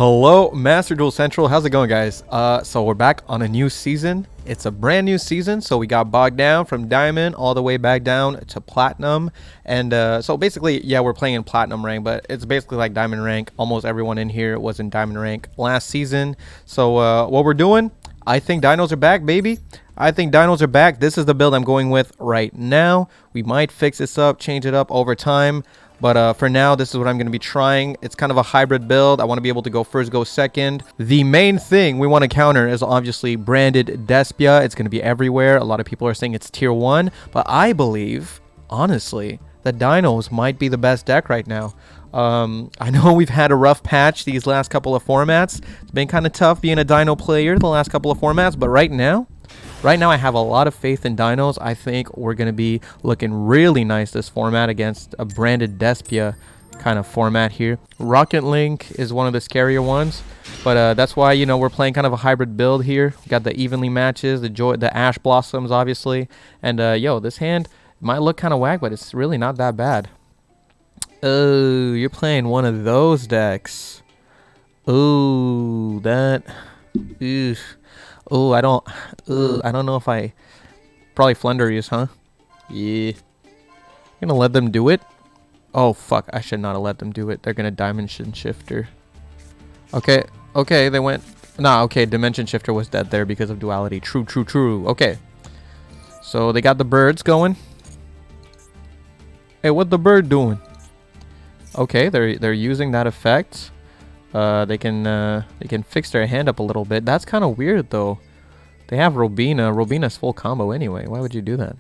Hello, Masterduel Central. How's it going, guys? So we're back on a new season. It's a brand new season, so we got bogged down from Diamond all the way back down to Platinum. And so basically, yeah, we're playing in Platinum rank, but it's basically like Diamond rank. Almost everyone in here was in Diamond rank last season. So what we're doing, I think dinos are back, baby. I think dinos are back. This is the build I'm going with right now. We might fix this up, change it up over time. But for now, this is what I'm going to be trying. It's kind of a hybrid build. I want to be able to go first, go second. The main thing we want to counter is obviously branded Despia. It's going to be everywhere. A lot of people are saying it's tier 1. But I believe, honestly, that dinos might be the best deck right now. I know we've had a rough patch these last couple of formats. It's been kind of tough being a dino player the last couple of formats. But right now, I have a lot of faith in dinos. I think we're going to be looking really nice this format against a branded Despia kind of format here. Rocket Link is one of the scarier ones, but that's why, you know, we're playing kind of a hybrid build here. Got the evenly matches, the Ash Blossoms, obviously. And, yo, this hand might look kind of whack, but it's really not that bad. Oh, you're playing one of those decks. Oh, that... Ew. Oh, I don't know if I... Probably Flunders, huh? Yeah. Gonna let them do it? Oh, fuck. I should not have let them do it. They're gonna Dimension Shifter. Okay. Okay, they went... Nah, okay. Dimension Shifter was dead there because of duality. True, true, true. Okay. So, they got the birds going. Hey, what the bird doing? Okay, they're using that effect. They can fix their hand up a little bit. That's kind of weird though. They have Robina. Robina's full combo anyway. Why would you do that?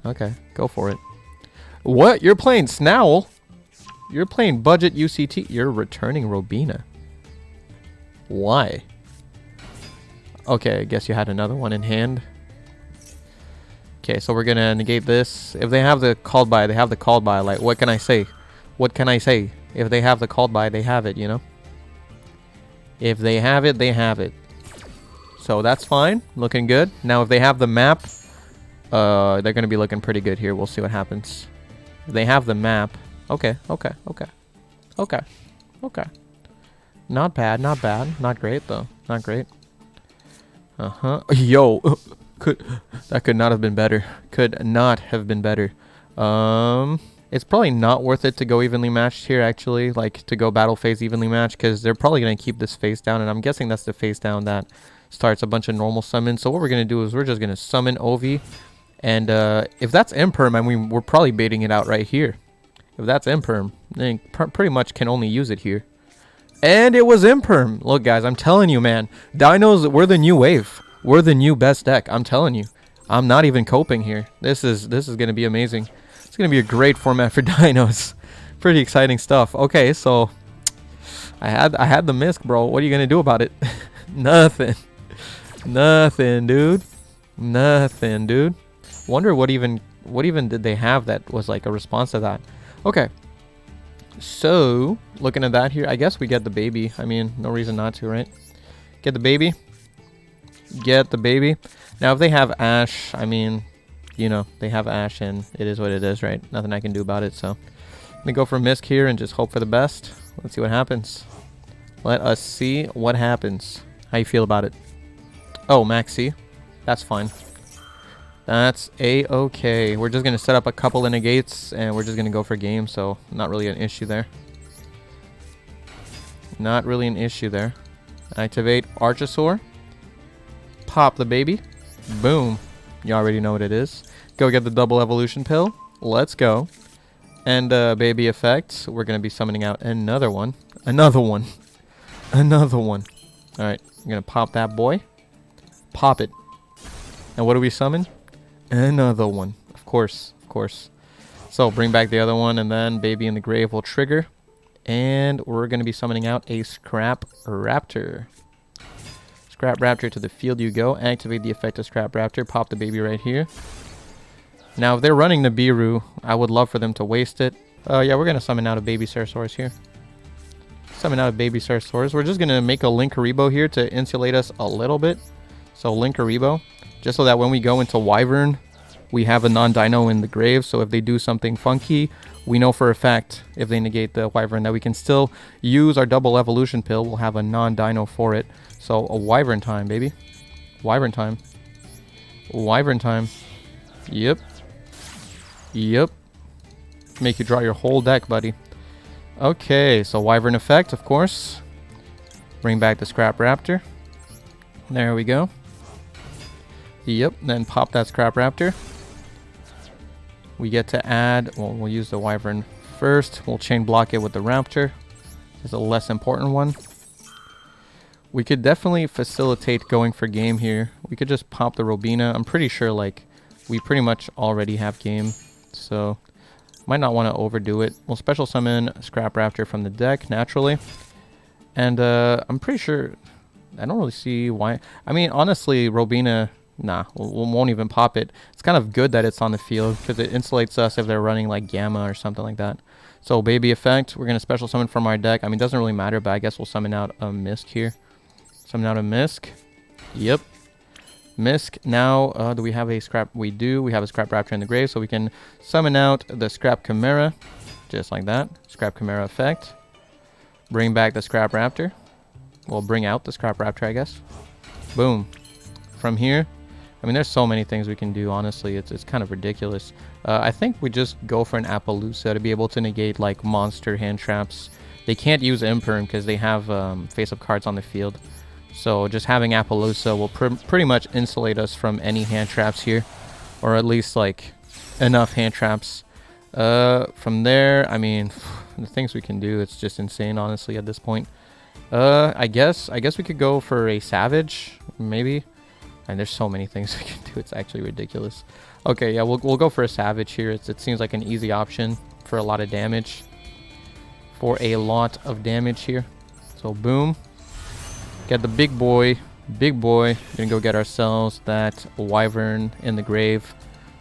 Okay, go for it. What? You're playing Snowl? You're playing budget UCT. You're returning Robina. Why? Okay, I guess you had another one in hand. Okay, so we're gonna negate this. If they have the called by, they have the called by. Like, what can I say? What can I say? If they have the called by, they have it, you know? If they have it, they have it. So that's fine. Looking good. Now, if they have the map, they're going to be looking pretty good here. We'll see what happens. If they have the map. Okay, okay, okay. Okay, okay. Not bad, not bad. Not great, though. Not great. Uh-huh. Yo. That could not have been better. Could not have been better. It's probably not worth it to go evenly matched here, actually. Like, to go battle phase evenly matched, because they're probably going to keep this face down. And I'm guessing that's the face down that starts a bunch of normal summons. So what we're going to do is we're just going to summon Ovi. And if that's Imperm, I mean, we're probably baiting it out right here. If that's Imperm, then pretty much can only use it here. And it was Imperm. Look, guys, I'm telling you, man. Dinos, we're the new wave. We're the new best deck. I'm telling you. I'm not even coping here. This is going to be amazing. It's going to be a great format for dinos. Pretty exciting stuff. Okay, so I had the misc, bro. What are you going to do about it? Nothing. Nothing, dude. Nothing, dude. Wonder what even did they have that was like a response to that. Okay. So, looking at that here, I guess we get the baby. I mean, no reason not to, right? Get the baby. Get the baby. Now, if they have Ash, I mean... You know, they have Ash and it is what it is, right? Nothing I can do about it, so let me go for Misc here and just hope for the best. Let's see what happens. Let us see what happens. How you feel about it? Oh, Maxi. That's fine. That's a-okay. We're just going to set up a couple of negates and we're just going to go for game, so not really an issue there. Not really an issue there. Activate Archosaur. Pop the baby. Boom. You already know what it is. Go get the double evolution pill. Let's go. And baby effect. We're going to be summoning out another one. Another one. Another one. Alright. I'm going to pop that boy. Pop it. And what do we summon? Another one. Of course. Of course. So bring back the other one. And then baby in the grave will trigger. And we're going to be summoning out a Scrap Raptor. Scrap Raptor to the field you go. Activate the effect of Scrap Raptor. Pop the baby right here. Now, if they're running the Biru, I would love for them to waste it. Yeah, we're going to summon out a baby Cersaurus here. Summon out a baby Cersaurus. We're just going to make a Linkaribo here to insulate us a little bit. So, Linkaribo. Just so that when we go into Wyvern, we have a non-dino in the grave, so if they do something funky, we know for a fact, if they negate the wyvern, that we can still use our double evolution pill. We'll have a non-dino for it. So a wyvern time, baby. Wyvern time. Wyvern time. Yep. Yep. Make you draw your whole deck, buddy. Okay, so wyvern effect, of course. Bring back the Scrap Raptor. There we go. Yep, then pop that Scrap Raptor. We get to add, well, we'll use the wyvern first. We'll chain block it with the raptor. It's a less important one. We could definitely facilitate going for game here. We could just pop the Robina. I'm pretty sure, like, we pretty much already have game. So, might not want to overdo it. We'll special summon Scrap Raptor from the deck, naturally. And I'm pretty sure, I don't really see why. I mean, honestly, Robina, nah, we won't even pop it. It's kind of good that it's on the field because it insulates us if they're running like Gamma or something like that. So baby effect, we're going to special summon from our deck. I mean, it doesn't really matter, but I guess we'll summon out a Misk here. Summon out a Misk. Yep. Misk. Now, do we have a Scrap? We do. We have a Scrap Raptor in the grave, so we can summon out the Scrap Chimera. Just like that. Scrap Chimera effect. Bring back the Scrap Raptor. We'll bring out the Scrap Raptor, I guess. Boom. From here, I mean, there's so many things we can do, honestly. It's kind of ridiculous. I think we just go for an Appaloosa to be able to negate, like, monster hand traps. They can't use Imperm because they have face-up cards on the field. So just having Appaloosa will pretty much insulate us from any hand traps here. Or at least, like, enough hand traps. From there, I mean, the things we can do, it's just insane, honestly, at this point. I guess we could go for a Savage, maybe. And there's so many things we can do. It's actually ridiculous. Okay, yeah, we'll go for a Savage here. It seems like an easy option for a lot of damage. For a lot of damage here. So, boom. Get the big boy. Big boy. We're going to go get ourselves that Wyvern in the grave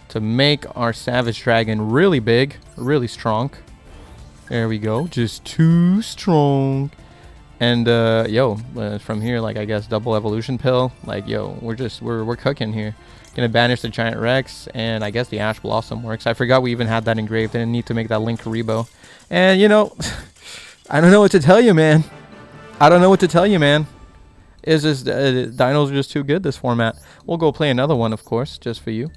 to make our Savage Dragon really big. Really strong. There we go. Just too strong. And from here, like, I guess double evolution pill, like, yo, we're cooking here. Gonna banish the Giant Rex, and I guess the Ash Blossom works. I forgot we even had that engraved. Didn't need to make that Link Karibo. And, you know, I don't know what to tell you, man. I don't know what to tell you, man. Is this Dinos are just too good this format? We'll go play another one, of course, just for you.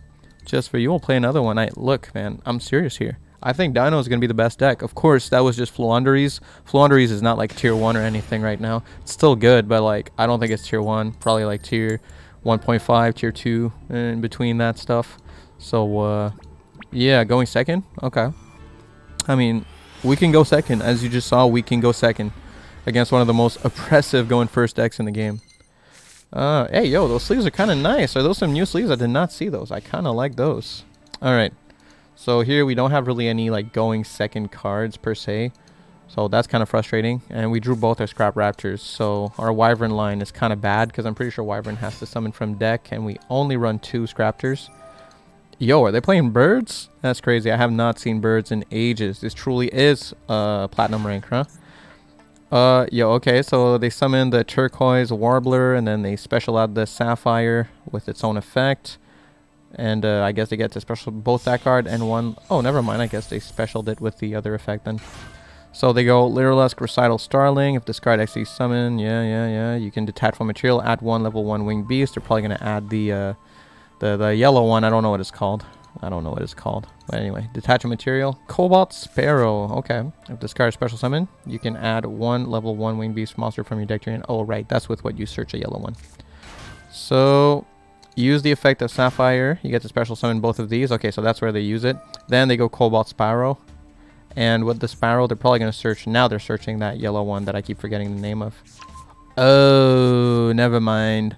Just for you, we'll play another one. Look, man, I'm serious here. I think Dino is going to be the best deck. Of course, that was just Fluanderies. Fluanderies is not like tier 1 or anything right now. It's still good, but like I don't think it's tier 1. Probably like tier 1.5, tier 2, in between that stuff. So, yeah, going second? Okay. I mean, we can go second. As you just saw, we can go second against one of the most oppressive going first decks in the game. Hey, yo, those sleeves are kind of nice. Are those some new sleeves? I did not see those. I kind of like those. All right. So here we don't have really any like going second cards per se. So that's kind of frustrating. And we drew both our Scrap Raptors. So our Wyvern line is kind of bad because I'm pretty sure Wyvern has to summon from deck. And we only run 2 Scraptors. Yo, are they playing birds? That's crazy. I have not seen birds in ages. This truly is platinum rank, huh? Okay. So they summon the Turquoise Warbler. And then they special out the Sapphire with its own effect. And I guess they get to special both that card and one. Oh, never mind. I guess they specialed it with the other effect then. So they go Lyrilusk, Recital Starling. If this card actually summon, yeah. You can detach from material, add 1 level 1 winged beast. They're probably gonna add the yellow one. I don't know what it's called. But anyway, detach a material. Cobalt Sparrow. Okay. If this card is special summon, you can add 1 level 1 winged beast monster from your deck to your hand. Oh, right. That's with what you search a yellow one. So use the effect of Sapphire. You get to special summon both of these. Okay, so that's where they use it. Then they go Cobalt Sparrow. And with the Sparrow, they're probably going to search. Now they're searching that yellow one that I keep forgetting the name of. Oh, never mind.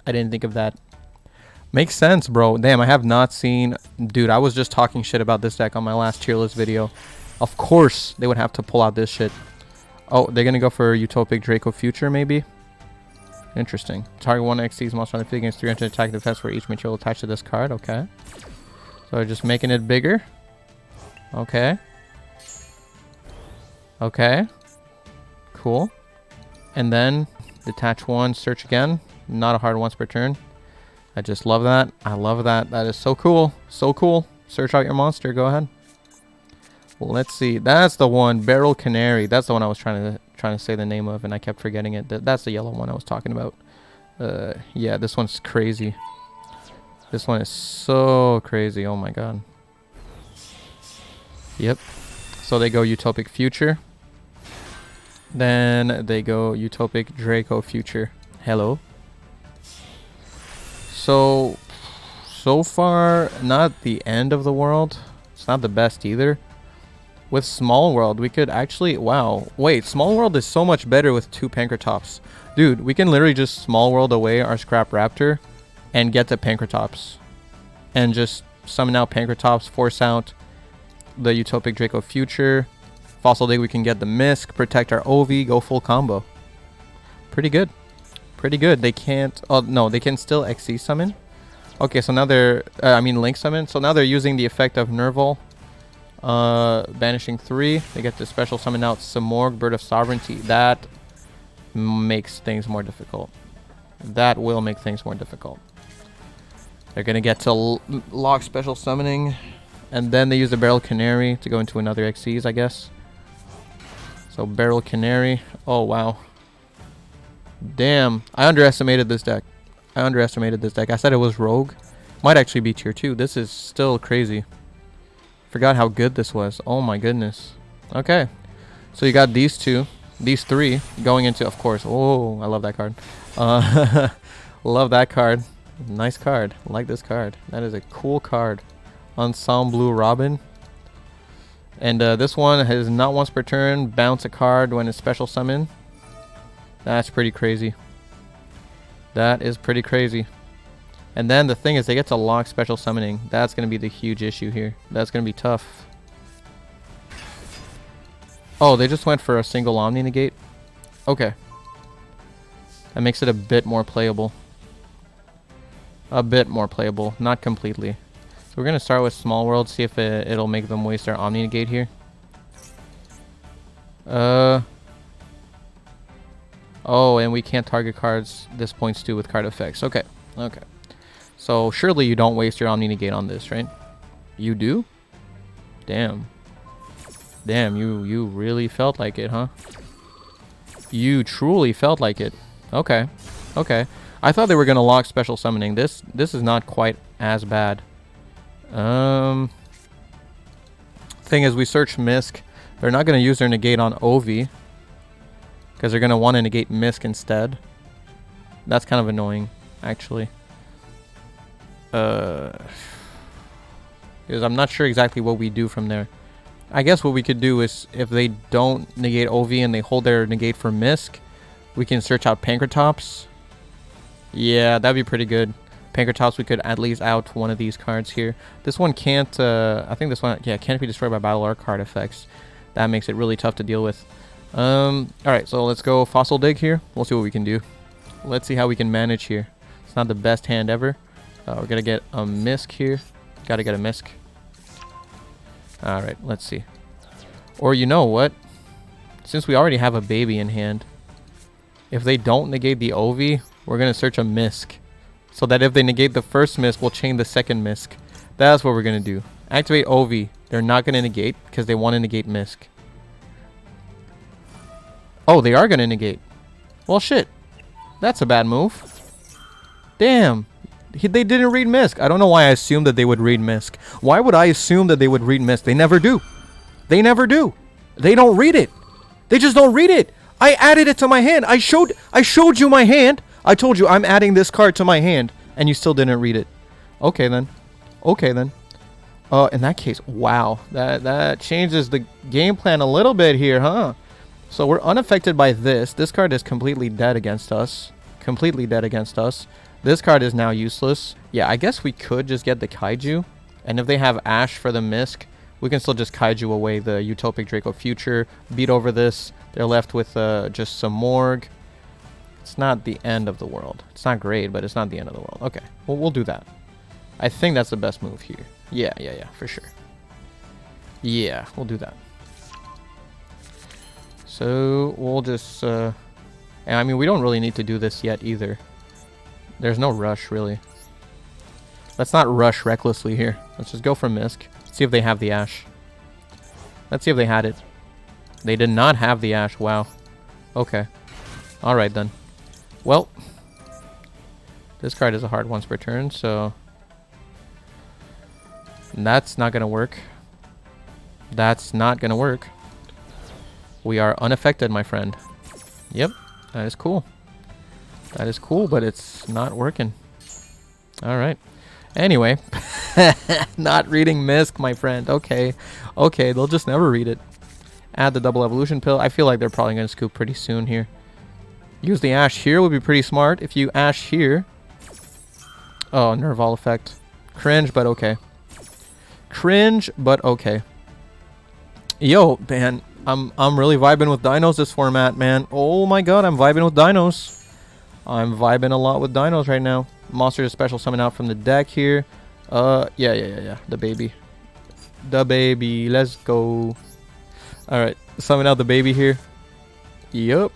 I didn't think of that. Makes sense, bro. Damn, I have not seen... Dude, I was just talking shit about this deck on my last tier list video. Of course, they would have to pull out this shit. Oh, they're going to go for Utopic Draco Future, maybe? Interesting. Target 1 XC's monster on the field against 300 attack defense for each material attached to this card. Okay. So just making it bigger. Okay. Okay. Cool. And then detach 1, search again. Not a hard once per turn. I just love that. I love that. That is so cool. So cool. Search out your monster. Go ahead. Well, let's see. That's the one. Barrel Canary. That's the one I was trying to say the name of, and I kept forgetting it. That's the yellow one I was talking about. Yeah, this one's crazy. This one is so crazy. Oh my god. Yep. So they go Utopic Future. Then they go Utopic Draco Future. Hello. So far, not the end of the world. It's not the best either. With Small World, we could actually... Wow. Wait, Small World is so much better with 2 Pankratops. Dude, we can literally just Small World away our Scrap Raptor and get to Pankratops. And just summon out Pankratops, force out the Utopic Draco Future. Fossil Dig, we can get the Misk, protect our Ovi, go full combo. Pretty good. Pretty good. They can't... Oh, no, they can still XC summon. Okay, so now they're... Link summon. So now they're using the effect of Nerval. Banishing 3. They get to special summon out Samorg, Bird of Sovereignty. That makes things more difficult. That will make things more difficult. They're going to get to lock special summoning. And then they use the Barrel Canary to go into another XCs, I guess. So Barrel Canary. Oh, wow. Damn. I underestimated this deck. I said it was Rogue. Might actually be tier 2. This is still crazy. Forgot how good this was. Oh my goodness. Okay. So you got these 3 going into, of course. Oh, I love that card. Love that card. Nice card. Like this card. That is a cool card. Ensemble Blue Robin. And this one has not once per turn bounce a card when it's special summon. That's pretty crazy. That is pretty crazy. And then the thing is, they get to lock special summoning. That's going to be the huge issue here. That's going to be tough. Oh, they just went for a single Omni Negate? Okay. That makes it a bit more playable. A bit more playable. Not completely. So we're going to start with Small World, see if it'll make them waste their Omni Negate here. Oh, and we can't target cards this points to with card effects. Okay. Okay. So surely you don't waste your Omni Negate on this, right? You do? Damn. Damn, you really felt like it, huh? You truly felt like it. Okay. Okay. I thought they were gonna lock special summoning. This is not quite as bad. Thing is, we search Misk. They're not gonna use their negate on Ovi, because they're gonna want to negate Misk instead. That's kind of annoying, actually. Because I'm not sure exactly what we do from there. I guess what we could do is, if they don't negate Ovi and they hold their negate for Misk, we can search out Pankratops. Yeah, that'd be pretty good. Pankratops, we could at least out one of these cards here. This one can't, I think this one, yeah, can't be destroyed by battle or card effects. That makes it really tough to deal with. Alright, so let's go Fossil Dig here. We'll see what we can do. Let's see how we can manage here. It's not the best hand ever. We're gonna get a Misk here. Gotta get a Misk. Alright, let's see. Or you know what? Since we already have a baby in hand, if they don't negate the Ovi, we're gonna search a Misk. So that if they negate the first Misk, we'll chain the second Misk. That's what we're gonna do. Activate Ovi. They're not gonna negate because they want to negate Misk. Oh, they are gonna negate. Well, shit. That's a bad move. Damn. They didn't read Misk. I don't know why I assumed that they would read Misk. Why would I assume that they would read Misk? They never do. They never do. They don't read it. They just don't read it. I added it to my hand. I showed you my hand. I told you I'm adding this card to my hand, and you still didn't read it. Okay then. Okay then. In that case, wow. That changes the game plan a little bit here, huh? So we're unaffected by this. This card is completely dead against us. Completely dead against us. This card is now useless. Yeah, I guess we could just get the Kaiju. And if they have Ash for the Misk, we can still just Kaiju away the Utopic Draco Future. Beat over this. They're left with just some Morg. It's not the end of the world. It's not great, but it's not the end of the world. Okay, well, we'll do that. I think that's the best move here. Yeah, for sure. Yeah, we'll do that. So we'll just... I mean, we don't really need to do this yet either. There's no rush, really. Let's not rush recklessly here. Let's just go for Misk. See if they have the Ash. Let's see if they had it. They did not have the Ash. Wow. Okay. Alright then. Well. This card is a hard once per turn, so... That's not going to work. That's not going to work. We are unaffected, my friend. Yep. That is cool. That is cool, but it's not working. Alright. Anyway. Not reading Misk, my friend. Okay. Okay, they'll just never read it. Add the double evolution pill. I feel like they're probably going to scoop pretty soon here. Use the Ash here would be pretty smart. If you Ash here... Oh, Nerval effect. Cringe, but okay. Cringe, but okay. Yo, man. I'm really vibing with dinos this format, man. Oh my god, I'm vibing with dinos. I'm vibing a lot with dinos right now. Monster special summon out from the deck here. Yeah. The baby. The baby. Let's go. Alright. Summon out the baby here. Yup.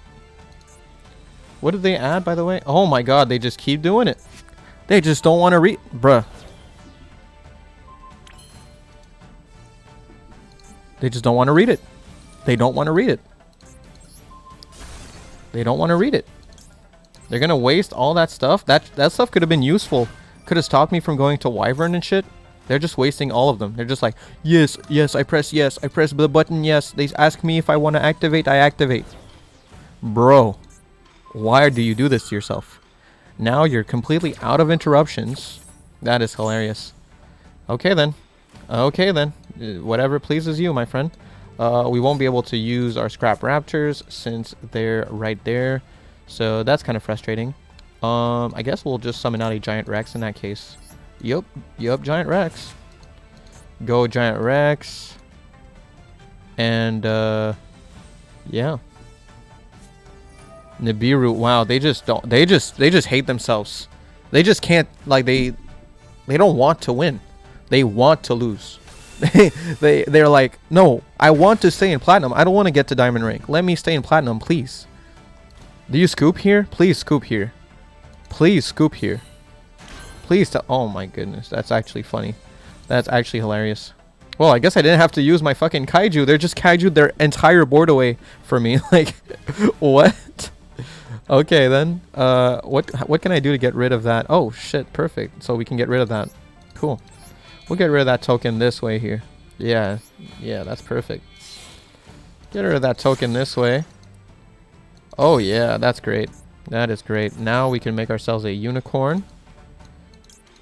What did they add, by the way? Oh my god, they just keep doing it. They just don't want to read. Bruh. They just don't want to read it. They don't want to read it. They don't want to read it. They're going to waste all that stuff. That stuff could have been useful. Could have stopped me from going to Wyvern and shit. They're just wasting all of them. They're just like, yes, I press the button, yes. They ask me if I want to activate, I activate. Bro, why do you do this to yourself? Now you're completely out of interruptions. That is hilarious. Okay then. Okay then. Whatever pleases you, my friend. We won't be able to use our Scrap Raptors since they're right there. So that's kind of frustrating. I guess we'll just summon out a Giant Rex in that case. Yup, Giant Rex. Go Giant Rex. And yeah. Nibiru, wow, they just hate themselves. They just can't, like, they don't want to win. They want to lose. They're like, no, I want to stay in platinum. I don't want to get to diamond rank. Let me stay in platinum, please. Do you scoop here? Please scoop here. Please scoop here. Please oh my goodness, that's actually funny. That's actually hilarious. Well, I guess I didn't have to use my fucking kaiju. They're just kaiju their entire board away for me. Like, what? Okay then. What can I do to get rid of that? Oh shit, perfect. So we can get rid of that. Cool. We'll get rid of that token this way here. Yeah, that's perfect. Get rid of that token this way. Oh yeah, that's great. That is great. Now we can make ourselves a unicorn.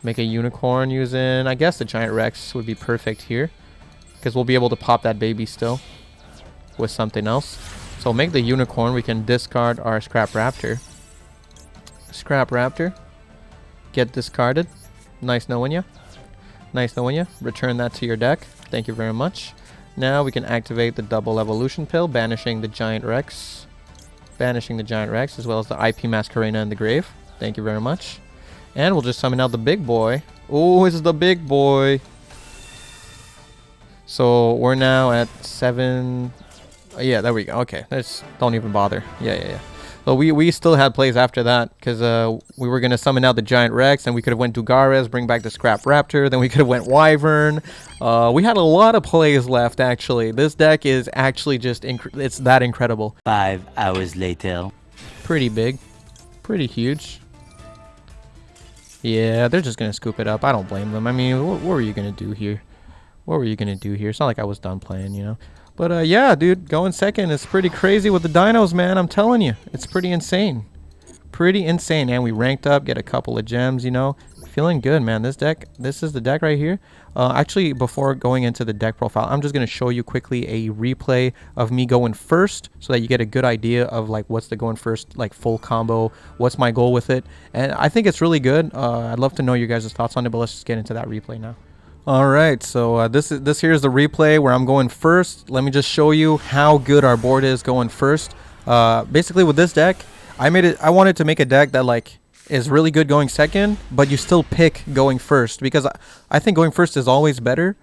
Make a unicorn using, I guess the Giant Rex would be perfect here. Because we'll be able to pop that baby still with something else. So make the unicorn. We can discard our Scrap Raptor. Scrap Raptor. Get discarded. Nice knowing ya. Nice knowing ya. Return that to your deck. Thank you very much. Now we can activate the double evolution pill, banishing the Giant Rex. Banishing the Giant Rex as well as the IP Masquerena in the grave. Thank you very much. And we'll just summon out the big boy. Oh, it's the big boy. So we're now at 7. Yeah, there we go. Okay, don't even bother. Yeah. So we still had plays after that because we were going to summon out the Giant Rex and we could have went Dugares, bring back the Scrap Raptor. Then we could have went Wyvern. We had a lot of plays left, actually. This deck is actually just, it's that incredible. 5 hours later. Pretty big. Pretty huge. Yeah, they're just going to scoop it up. I don't blame them. I mean, what were you going to do here? What were you going to do here? It's not like I was done playing, you know? But, yeah, dude, going second is pretty crazy with the dinos, man. I'm telling you. It's pretty insane. Pretty insane. And we ranked up, get a couple of gems, you know? Feeling good, man. This is the deck right here. Actually, before going into the deck profile, I'm just going to show you quickly a replay of me going first so that you get a good idea of, like, what's the going first, like, full combo, what's my goal with it. And I think it's really good. I'd love to know your guys' thoughts on it, but let's just get into that replay now. All right, so this here is the replay where I'm going first. Let me just show you how good our board is going first. Basically, with this deck, I wanted to make a deck that, like, is really good going second, but you still pick going first because I think going first is always better.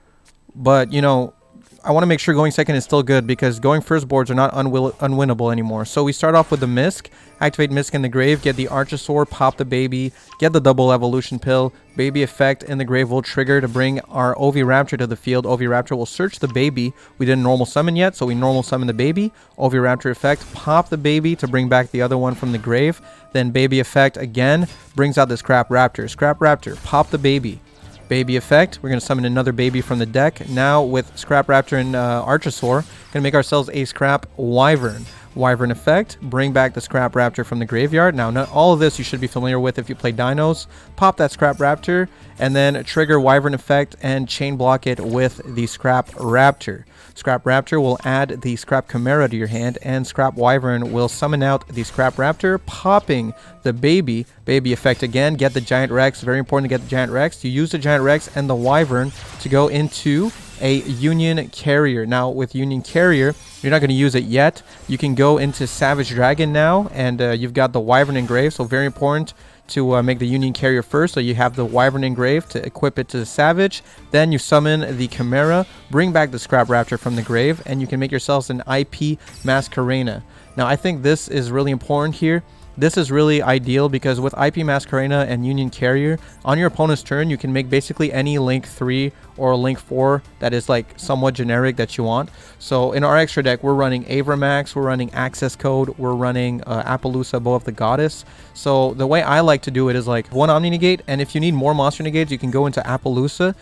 But, you know, I want to make sure going second is still good because going first boards are not unwinnable anymore. So we start off with the Misk, activate Misk in the grave, get the Archosaur, pop the baby, get the double evolution pill, baby effect in the grave will trigger to bring our Oviraptor to the field. Oviraptor will search the baby. We didn't normal summon yet, so we normal summon the baby. Oviraptor effect, pop the baby to bring back the other one from the grave. Then baby effect again, brings out the Scrap Raptor. Scrap Raptor, pop the baby. Baby effect, we're going to summon another baby from the deck. Now with Scrap Raptor and Archosaur, going to make ourselves a Scrap Wyvern. Wyvern effect, bring back the Scrap Raptor from the graveyard. Now, not all of this you should be familiar with if you play Dinos. Pop that Scrap Raptor, and then trigger Wyvern effect and chain block it with the Scrap Raptor. Scrap Raptor will add the Scrap Chimera to your hand, and Scrap Wyvern will summon out the Scrap Raptor, popping the baby. Baby effect again, get the Giant Rex. Very important to get the Giant Rex. You use the Giant Rex and the Wyvern to go into a Union Carrier. Now, with Union Carrier, you're not going to use it yet. You can go into Savage Dragon now, and you've got the Wyvern engraved, so very important to make the Union Carrier first. So you have the Wyvern engraved to equip it to the Savage. Then you summon the Chimera, bring back the Scrap Raptor from the grave, and you can make yourselves an IP Masquerena. Now, I think this is really important here. This is really ideal because with IP Masquerena and Union Carrier, on your opponent's turn, you can make basically any Link 3 or Link 4 that is like somewhat generic that you want. So in our extra deck, we're running Avramax, we're running Access Code, we're running Appaloosa, Bow of the Goddess. So the way I like to do it is like one Omni Negate, and if you need more monster negates, you can go into Appaloosa.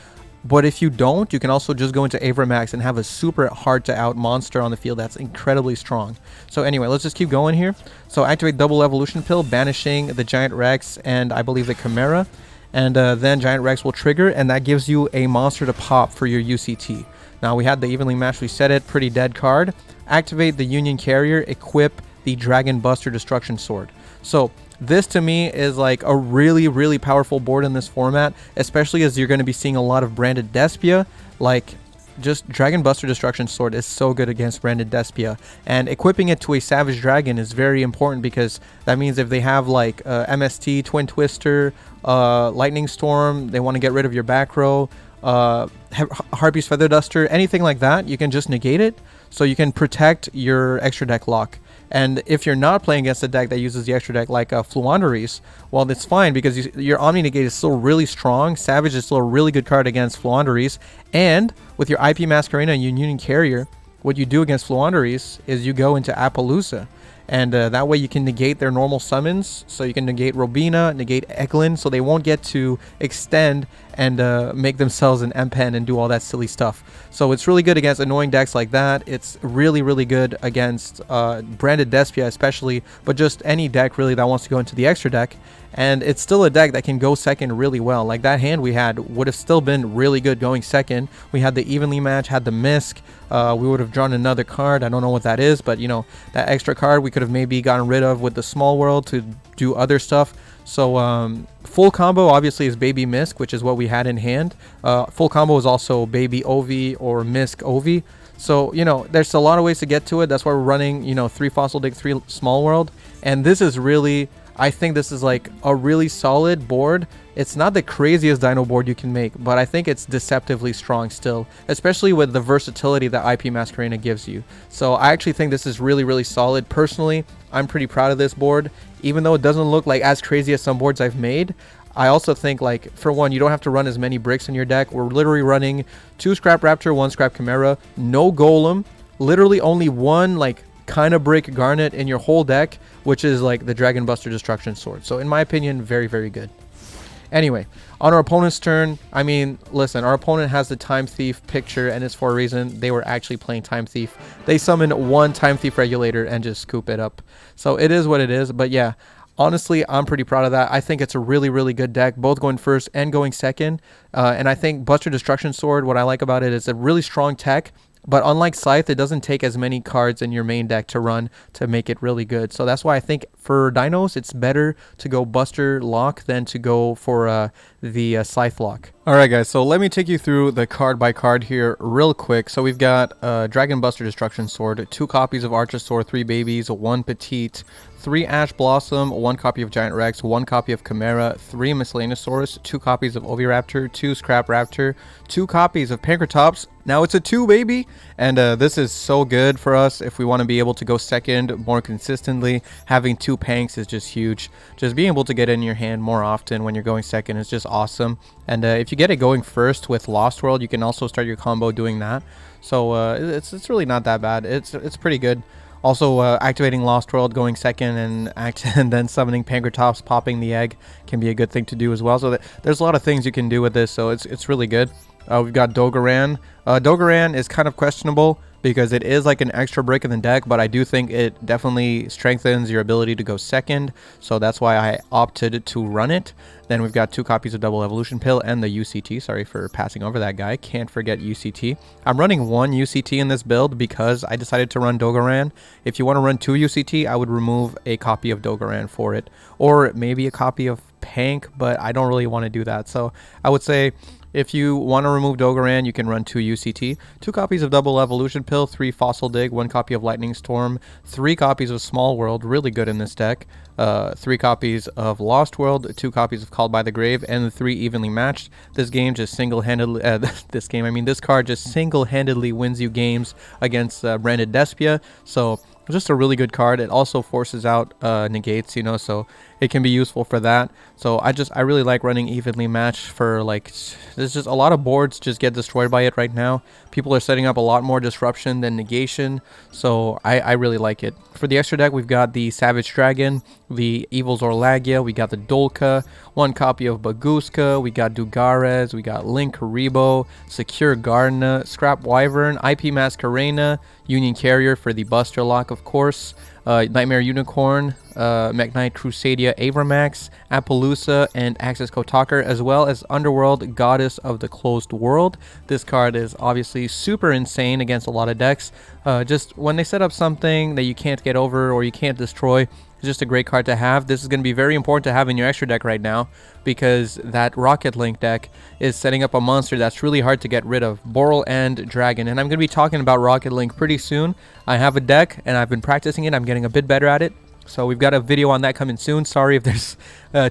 But if you don't, you can also just go into Avramax and have a super hard to out monster on the field that's incredibly strong. So anyway, let's just keep going here. So activate double evolution pill, banishing the Giant Rex and I believe the Chimera. And then Giant Rex will trigger, and that gives you a monster to pop for your UCT. Now we had the evenly matched, we set it, pretty dead card. Activate the Union Carrier, equip the Dragon Buster Destruction Sword. So this to me is like a really, really powerful board in this format, especially as you're going to be seeing a lot of branded Despia. Like, just Dragon Buster Destruction Sword is so good against branded Despia, and equipping it to a Savage Dragon is very important because that means if they have like MST, Twin Twister, Lightning Storm, they want to get rid of your back row, Harpy's Feather Duster, anything like that, you can just negate it so you can protect your extra deck lock. And if you're not playing against a deck that uses the extra deck like Fluanderies, well, that's fine because your Omni Negate is still really strong. Savage is still a really good card against Fluanderies. And with your IP Masquerena and Union Carrier, what you do against Fluanderies is you go into Appaloosa. And that way you can negate their normal summons. So you can negate Robina, negate Eklund, so they won't get to extend and make themselves an M-Pen and do all that silly stuff. So it's really good against annoying decks like that. It's really, really good against branded Despia especially, but just any deck really that wants to go into the extra deck. And it's still a deck that can go second really well. Like that hand we had would have still been really good going second. We had the evenly match, had the Misk. We would have drawn another card. I don't know what that is, but you know, that extra card we could have maybe gotten rid of with the Small World to do other stuff. So full combo obviously is Baby Misk, which is what we had in hand. Full combo is also Baby Ovi or Misk Ovi. So, you know, there's a lot of ways to get to it. That's why we're running, you know, 3 Fossil Dig, 3 Small World. And this is really, I think this is like a really solid board. It's not the craziest Dino board you can make, but I think it's deceptively strong still, especially with the versatility that IP Masquerena gives you. So I actually think this is really, really solid. Personally, I'm pretty proud of this board. Even though it doesn't look like as crazy as some boards I've made, I also think, like, for one, you don't have to run as many bricks in your deck. We're literally running 2 Scrap Raptor, 1 Scrap Chimera, no Golem, literally only 1, like, kind of brick Garnet in your whole deck, which is, like, the Dragon Buster Destruction Sword. So, in my opinion, very, very good. Anyway, on our opponent's turn, I mean, listen, our opponent has the Time Thief picture, and it's for a reason. They were actually playing Time Thief. They summoned 1 Time Thief Regulator and just scoop it up. So, it is what it is, but yeah. Honestly, I'm pretty proud of that. I think it's a really, really good deck, both going first and going second. And I think Buster Destruction Sword, what I like about it is a really strong tech. But unlike Scythe, it doesn't take as many cards in your main deck to run to make it really good. So that's why I think for Dinos, it's better to go Buster Lock than to go for the Scythe Lock. Alright guys, so let me take you through the card by card here real quick. So we've got Dragon Buster Destruction Sword, 2 copies of Archosaur, 3 babies, 1 Petite, 3 Ash Blossom, 1 copy of Giant Rex, 1 copy of Chimera, 3 Miscellaneousaurus, 2 copies of Oviraptor, 2 Scrap Raptor, 2 copies of Pankratops. Now it's a 2, baby! And this is so good for us if we want to be able to go second more consistently. Having 2 Panks is just huge. Just being able to get it in your hand more often when you're going second is just awesome. And if you get it going first with Lost World, you can also start your combo doing that. So it's really not that bad. It's pretty good. Also, activating Lost World, going second, and then summoning Pankratops, popping the egg can be a good thing to do as well. So there's a lot of things you can do with this, so it's really good. We've got Dogoran. Dogoran is kind of questionable because it is like an extra brick in the deck, but I do think it definitely strengthens your ability to go second, so that's why I opted to run it. Then we've got 2 copies of Double Evolution Pill and the UCT. Sorry for passing over that guy. Can't forget UCT. I'm running 1 UCT in this build because I decided to run Dogoran. If you want to run 2 UCT, I would remove a copy of Dogoran for it, or maybe a copy of Pank, but I don't really want to do that. So I would say if you want to remove Dogoran, you can run 2 UCT, 2 copies of Double Evolution Pill, 3 Fossil Dig, 1 copy of Lightning Storm, 3 copies of Small World, really good in this deck, 3 copies of Lost World, 2 copies of Called by the Grave, and the 3 evenly matched. This game just single-handedly, this card just single-handedly wins you games against branded Despia, so just a really good card. It also forces out negates, you know, so it can be useful for that. So I really like running evenly matched for, like, there's just a lot of boards just get destroyed by it right now. People are setting up a lot more disruption than negation, so I really like it. For the extra deck, we've got the Savage Dragon, the Evil Zorlagia, we got the Dolka, 1 copy of Baguska, we got Dugares, we got Link Rebo, Secure Gardener, Scrap Wyvern, IP Masquerena, Union Carrier for the Buster Lock, of course, Nightmare Unicorn, Mekk-Knight Crusadia Avramax, Appaloosa, and Axis Kotaker, as well as Underworld Goddess of the Closed World. This card is obviously super insane against a lot of decks. Just when they set up something that you can't get over or you can't destroy, it's just a great card to have. This is going to be very important to have in your extra deck right now because that Rocket Link deck is setting up a monster that's really hard to get rid of, Boral and Dragon. And I'm going to be talking about Rocket Link pretty soon. I have a deck and I've been practicing it. I'm getting a bit better at it. So we've got a video on that coming soon. Sorry if there's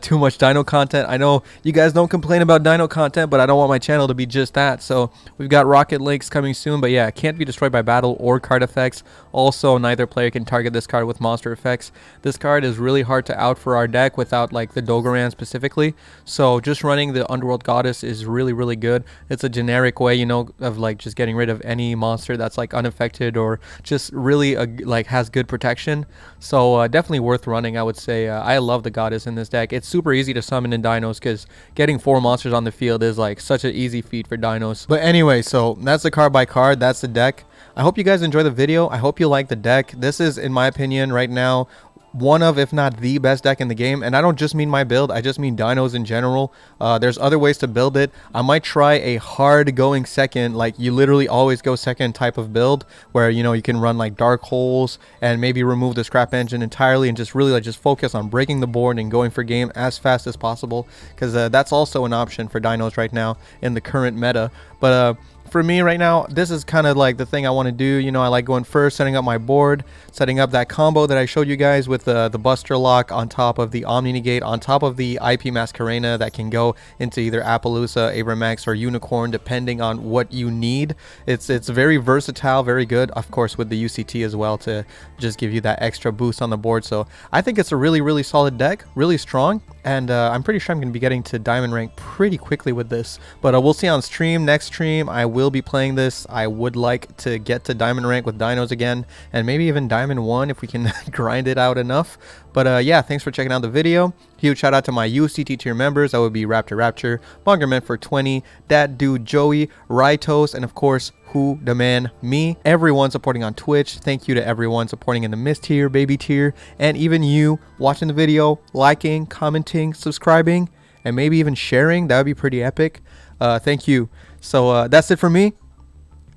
too much Dino content. I know you guys don't complain about Dino content, but I don't want my channel to be just that. So we've got Rocket Links coming soon, but yeah, can't be destroyed by battle or card effects. Also, neither player can target this card with monster effects. This card is really hard to out for our deck without like the Dogoran specifically. So just running the Underworld Goddess is really, really good. It's a generic way, you know, of like just getting rid of any monster that's like unaffected or just really like has good protection. So definitely worth running, I would say. I love the Goddess in this deck. It's super easy to summon in Dinos because getting 4 monsters on the field is like such an easy feat for Dinos. But anyway, so that's the card by card. That's the deck. I hope you guys enjoy the video. I hope you like the deck. This is, in my opinion, right now, one of, if not the best deck in the game. And I don't just mean my build, I just mean Dinos in general. There's other ways to build it. I might try a hard going second, like you literally always go second type of build, where, you know, you can run like Dark Holes and maybe remove the Scrap Engine entirely and just really like just focus on breaking the board and going for game as fast as possible, because that's also an option for Dinos right now in the current meta. But for me right now, this is kind of like the thing I want to do. You know, I like going first, setting up my board, setting up that combo that I showed you guys with the Buster Lock on top of the Omni Negate, on top of the IP Masquerena that can go into either Appaloosa, Avramax, or Unicorn, depending on what you need. It's very versatile, very good, of course, with the UCT as well to just give you that extra boost on the board. So I think it's a really, really solid deck, really strong, and I'm pretty sure I'm going to be getting to Diamond Rank pretty quickly with this. But we'll see on stream. Next stream, I will be playing this. I would like to get to Diamond Rank with Dinos again, and maybe even Diamond 1 if we can grind it out enough. But yeah, thanks for checking out the video. Huge shout out to my UCT tier members. That would be Raptor, Bongerman for 20, Dat Dude Joey, Rytos, and of course, Who the Man Me. Everyone supporting on Twitch. Thank you to everyone supporting in the Mist tier, Baby tier, and even you watching the video, liking, commenting, subscribing, and maybe even sharing. That would be pretty epic. Thank you. So that's it for me.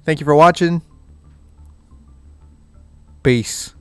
Thank you for watching. Peace.